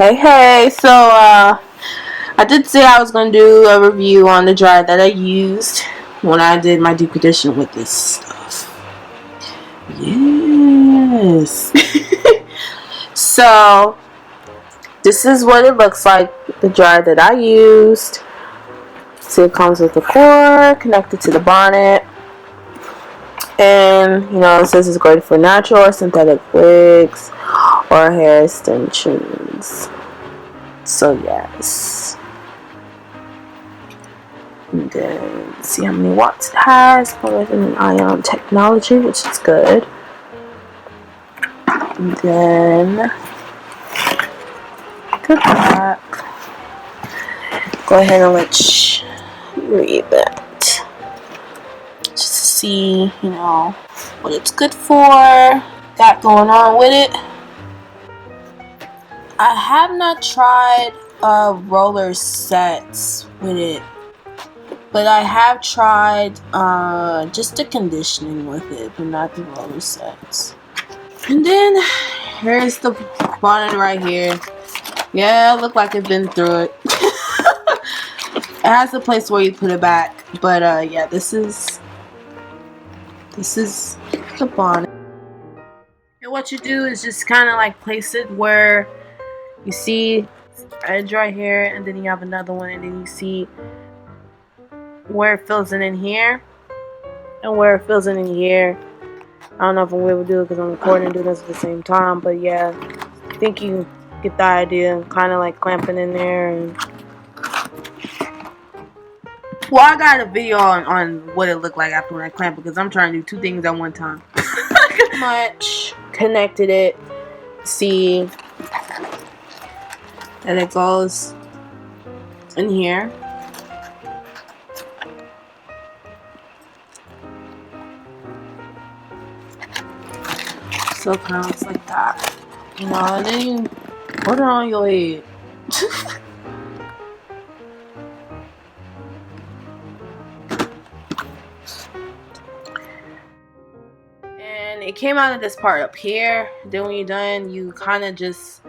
Hey, so I did say I was going to do a review on the dryer that I used when I did my deep condition with this stuff. Yes. So, this is what it looks like, the dryer that I used. So it comes with the cord connected to the bonnet. And, it says it's great for natural or synthetic wigs or hair extensions. So, yes. And then see how many watts it has. Bonnet Ionic technology, which is good. And then the back. Go ahead and let's read that. Just to see, what it's good for. Got going on with it. I have not tried roller sets with it. But I have tried just the conditioning with it, but not the roller sets. And then here's the bonnet right here. Yeah, it looked like it's been through it. It has a place where you put it back. But yeah, this is the bonnet. And what you do is just kind of like place it where you see edge right here, and then you have another one, and then you see where it fills in here and where it fills in here. I don't know if I'm able to do it because I'm recording and doing this at the same time, but yeah, I think you get the idea. Kind of like clamping in there. And well, I got a video on what it looked like after when I clamp it, because I'm trying to do two things at one time. Much connected it. See, and it goes in here. So it kind of looks like that, and then you put it on your head. And it came out of this part up here. Then when you're done, you kind of just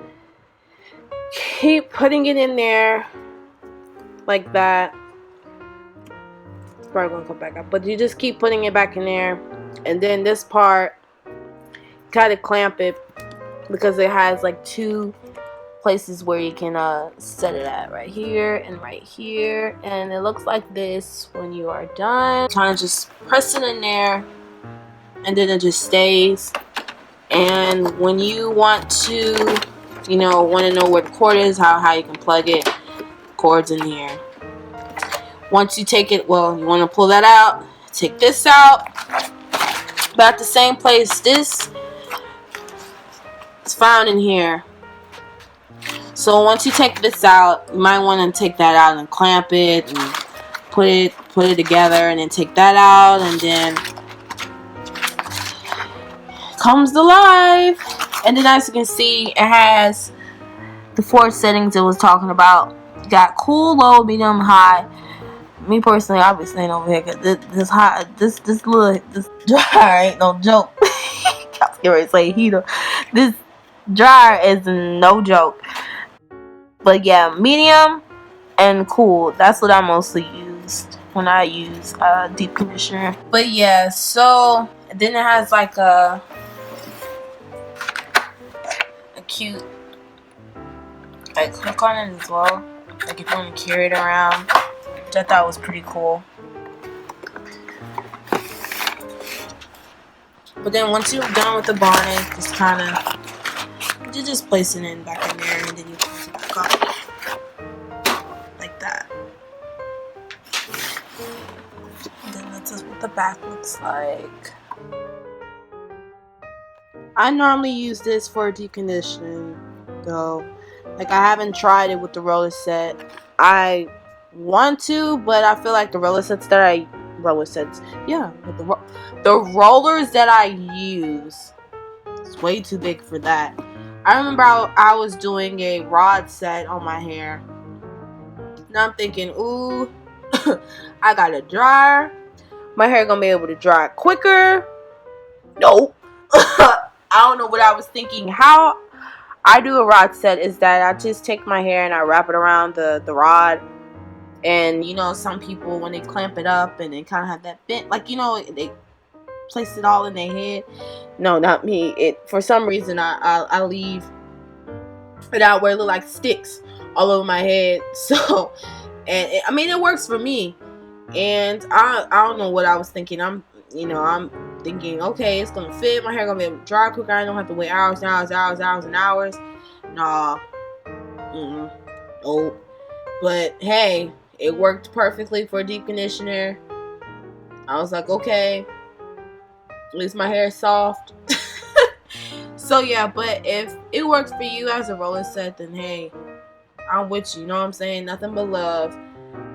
keep putting it in there like that. It's probably gonna come back up, but you just keep putting it back in there. And then this part, kind of clamp it, because it has like two places where you can set it at, right here and right here. And it looks like this when you are done. Kind of just press it in there, and then it just stays. And when you want to know where the cord is, how you can plug it, cord's in here. Once you take it, well, you want to pull that out, take this out, but at the same place, this is found in here. So once you take this out, you might want to take that out and clamp it and put it together, and then take that out, and then comes the live. And then as you can see, it has the 4 settings it was talking about. You got cool, low, medium, high. Me personally, I'll be staying over here because this dryer ain't no joke. I was going to say heater. This dryer is no joke. But yeah, medium and cool. That's what I mostly used when I use deep conditioner. But yeah, so then it has like a cute like hook on it as well. Like if you want to carry it around, which I thought was pretty cool. But then once you're done with the bonnet, just kind of, you just place it in back in there, and then you close it back up like that. And then that's just what the back looks like. I normally use this for deep conditioning though. Like, I haven't tried it with the roller set. I want to, but I feel like the rollers that I use, it's way too big for that. I remember I was doing a rod set on my hair, and I'm thinking, ooh, I got a dryer, my hair gonna be able to dry quicker. Nope. I don't know what I was thinking. How I do a rod set is that I just take my hair and I wrap it around the rod. And you know, some people when they clamp it up and they kind of have that bent, like, you know, they place it all in their head. No, not me. It, for some reason, I leave it out where it look like sticks all over my head. So, and I mean, it works for me. And I don't know what I was thinking. I'm thinking, okay, it's gonna fit. My hair gonna be dry quicker. I don't have to wait hours and hours and hours. Nah, oh. But hey, it worked perfectly for a deep conditioner. I was like, okay, at least my hair is soft. So yeah, but if it works for you as a roller set, then hey, I'm with you. You know what I'm saying? Nothing but love.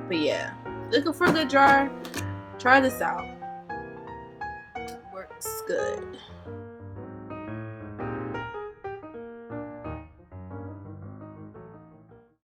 But yeah, looking for a good dryer? Try this out. Works good.